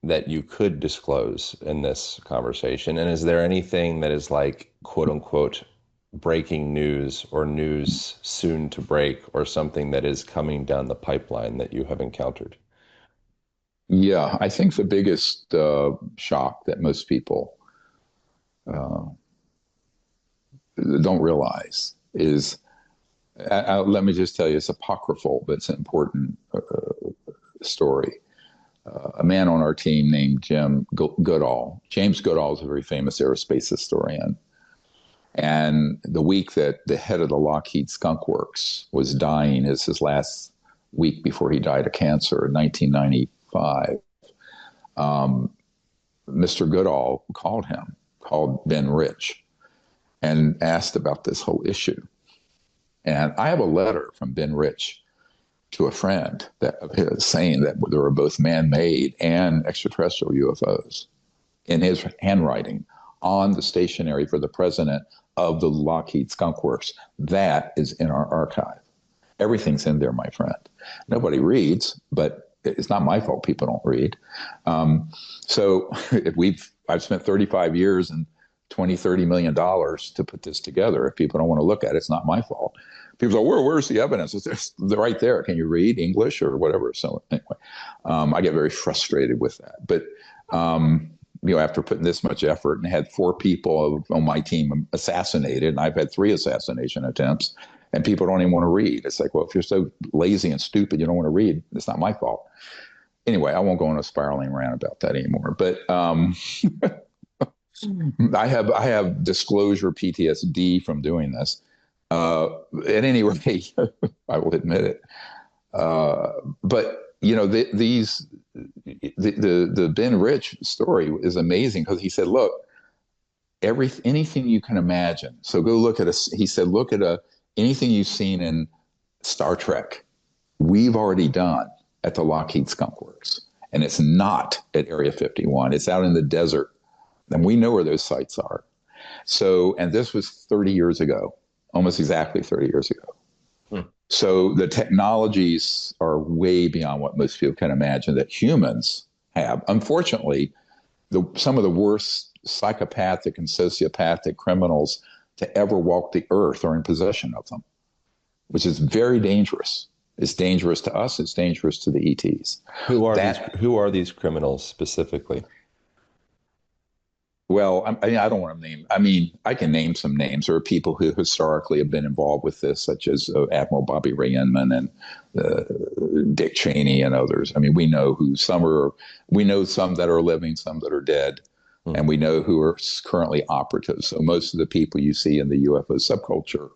that you could disclose in this conversation? And is there anything that is like, quote unquote, breaking news or news soon to break or something that is coming down the pipeline that you have encountered? Yeah, I think the biggest shock that most people uh, don't realize is, let me just tell you, it's apocryphal, but it's an important story. A man on our team named Goodall. James Goodall is a very famous aerospace historian. And the week that the head of the Lockheed Skunk Works was dying, is his last week before he died of cancer in 1995, Mr. Goodall called Ben Rich, and asked about this whole issue. And I have a letter from Ben Rich to a friend that of his saying that there were both man-made and extraterrestrial UFOs in his handwriting on the stationery for the president of the Lockheed Skunk Works. That is in our archive. Everything's in there, my friend. Nobody reads, but it's not my fault people don't read. So I've spent 35 years and 20, $30 million to put this together. If people don't want to look at it, it's not my fault. People say, where's the evidence? They're right there. Can you read English or whatever? So anyway, I get very frustrated with that. But, after putting this much effort and had 4 people on my team assassinated, and I've had 3 assassination attempts, and people don't even want to read. It's like, well, if you're so lazy and stupid, you don't want to read, it's not my fault. Anyway, I won't go on a spiraling rant about that anymore. But I have disclosure PTSD from doing this. At any rate, I will admit it. But the Ben Rich story is amazing because he said, look, anything you can imagine. So go look at he said, look at anything you've seen in Star Trek. We've already done at the Lockheed Skunk Works, and it's not at Area 51. It's out in the desert, and we know where those sites are. So, and this was 30 years ago, almost exactly 30 years ago. So the technologies are way beyond what most people can imagine that humans have. Unfortunately, some of the worst psychopathic and sociopathic criminals to ever walk the earth are in possession of them, which is very dangerous. It's dangerous to us. It's dangerous to the ETs. Who are these criminals specifically? Well, I don't want to name. I mean, I can name some names. There are people who historically have been involved with this, such as Admiral Bobby Ray Inman and Dick Cheney and others. I mean, we know who some are. We know some that are living, some that are dead, and we know who are currently operatives. So most of the people you see in the UFO subculture,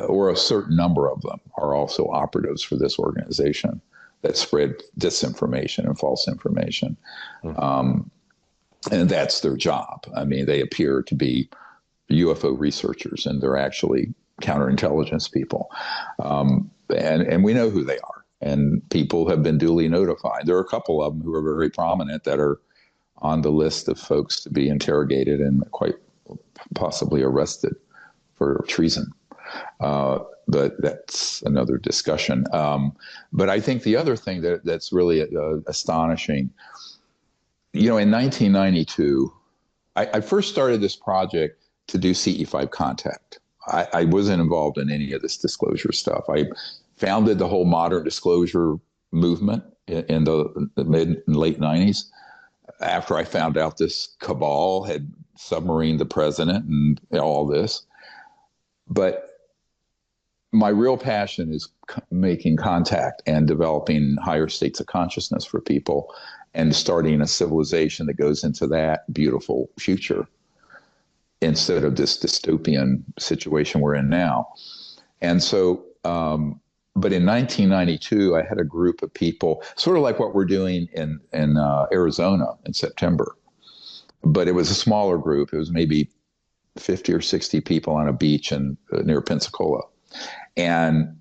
or a certain number of them, are also operatives for this organization that spread disinformation and false information. And that's their job. I mean, they appear to be UFO researchers, and they're actually counterintelligence people. And we know who they are, and people have been duly notified. There are a couple of them who are very prominent that are on the list of folks to be interrogated and quite possibly arrested for treason. But that's another discussion. But I think the other thing that's really astonishing, in 1992, I first started this project to do CE5 contact. I wasn't involved in any of this disclosure stuff. I founded the whole modern disclosure movement in the mid and late 90s after I found out this cabal had submarined the president and all this. But my real passion is making contact and developing higher states of consciousness for people and starting a civilization that goes into that beautiful future instead of this dystopian situation we're in now. And so, but in 1992, I had a group of people, sort of like what we're doing in Arizona in September, but it was a smaller group. It was maybe 50 or 60 people on a beach near Pensacola. And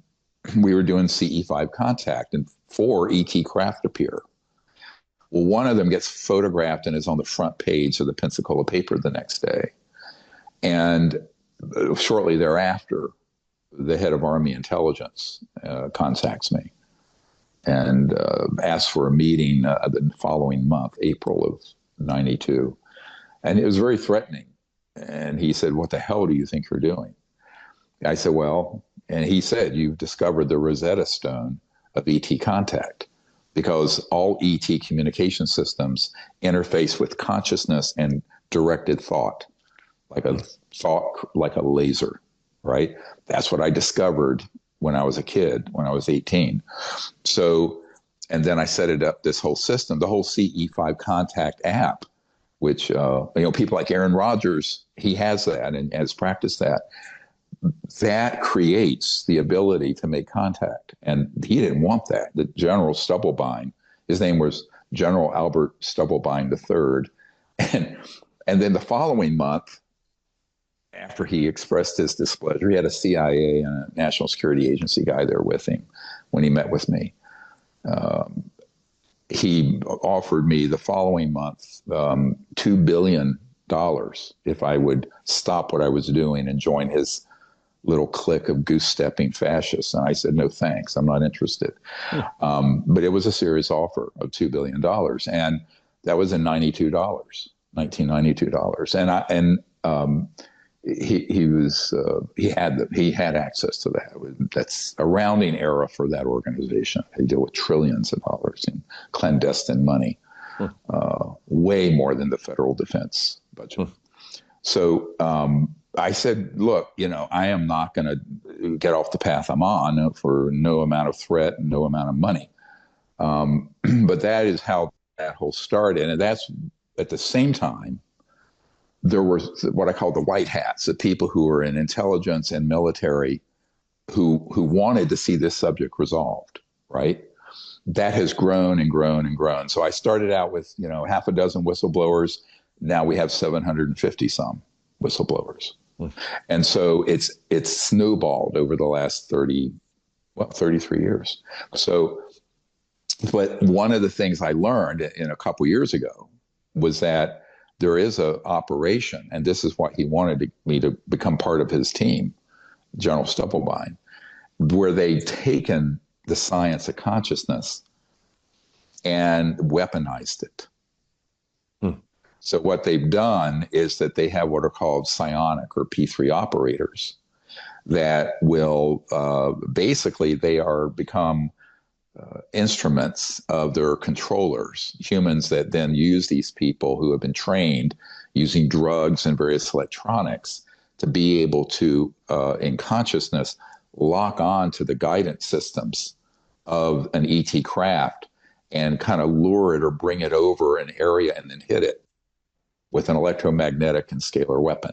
we were doing CE5 contact, and 4 ET craft appear. Well, one of them gets photographed and is on the front page of the Pensacola paper the next day. And shortly thereafter, the head of Army intelligence contacts me. and asked for a meeting the following month, April of '92. And it was very threatening. And he said, "What the hell do you think you're doing?" I said, "Well," and he said, "You've discovered the Rosetta Stone of ET contact, because all ET communication systems interface with consciousness and directed thought, like a laser, right? That's what I discovered when I was a kid, when I was 18. So, and then I set it up, this whole system, the whole CE5 contact app, which, people like Aaron Rodgers, he has that and has practiced that. That creates the ability to make contact. And he didn't want that. The General Stubblebine, his name was General Albert Stubblebine III. And then the following month, after he expressed his displeasure, he had a CIA and a National Security Agency guy there with him when he met with me. He offered me the following month $2 billion if I would stop what I was doing and join his little clique of goose-stepping fascists. And I said, "No, thanks. I'm not interested." But it was a serious offer of $2 billion. And that was in $1992. He had access to that. That's a rounding error for that organization. They deal with trillions of dollars in clandestine money, way more than the federal defense budget. So I said, "Look, I am not going to get off the path I'm on for no amount of threat and no amount of money." But that is how that whole started. And that's at the same time, there were what I call the white hats, the people who were in intelligence and military who wanted to see this subject resolved, right? That has grown and grown and grown. So I started out with, half a dozen whistleblowers. Now we have 750 some whistleblowers. And so it's snowballed over the last 33 years. So, but one of the things I learned in a couple years ago was that there is an operation, and this is why he wanted me to become part of his team, General Stubblebine, where they've taken the science of consciousness and weaponized it. So what they've done is that they have what are called psionic or P3 operators that will basically they are become instruments of their controllers, humans that then use these people who have been trained using drugs and various electronics to be able to, in consciousness, lock on to the guidance systems of an ET craft and kind of lure it or bring it over an area and then hit it with an electromagnetic and scalar weapon.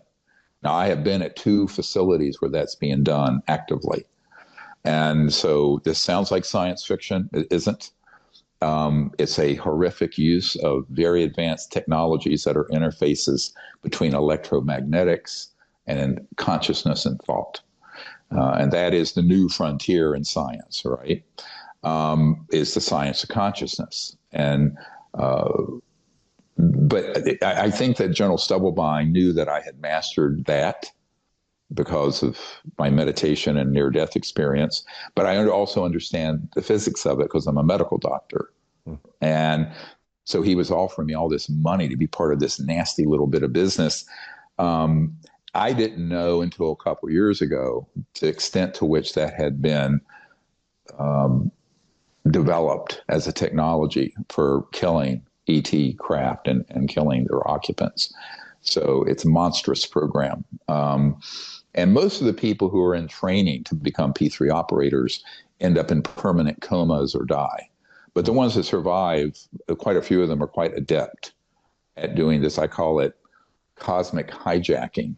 Now, I have been at 2 facilities where that's being done actively. And so this sounds like science fiction. It isn't. It's a horrific use of very advanced technologies that are interfaces between electromagnetics and consciousness and thought. And that is the new frontier in science, right? Is the science of consciousness. And but I think that General Stubblebine knew that I had mastered that because of my meditation and near-death experience. But I also understand the physics of it because I'm a medical doctor. And so he was offering me all this money to be part of this nasty little bit of business. I didn't know until a couple of years ago the extent to which that had been developed as a technology for killing ET craft and killing their occupants. So it's a monstrous program. And most of the people who are in training to become P3 operators end up in permanent comas or die. But the ones that survive, quite a few of them are quite adept at doing this. I call it cosmic hijacking.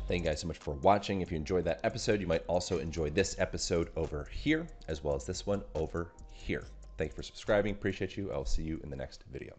Thank you guys so much for watching. If you enjoyed that episode, you might also enjoy this episode over here, as well as this one over here. Thank you for subscribing. Appreciate you. I'll see you in the next video.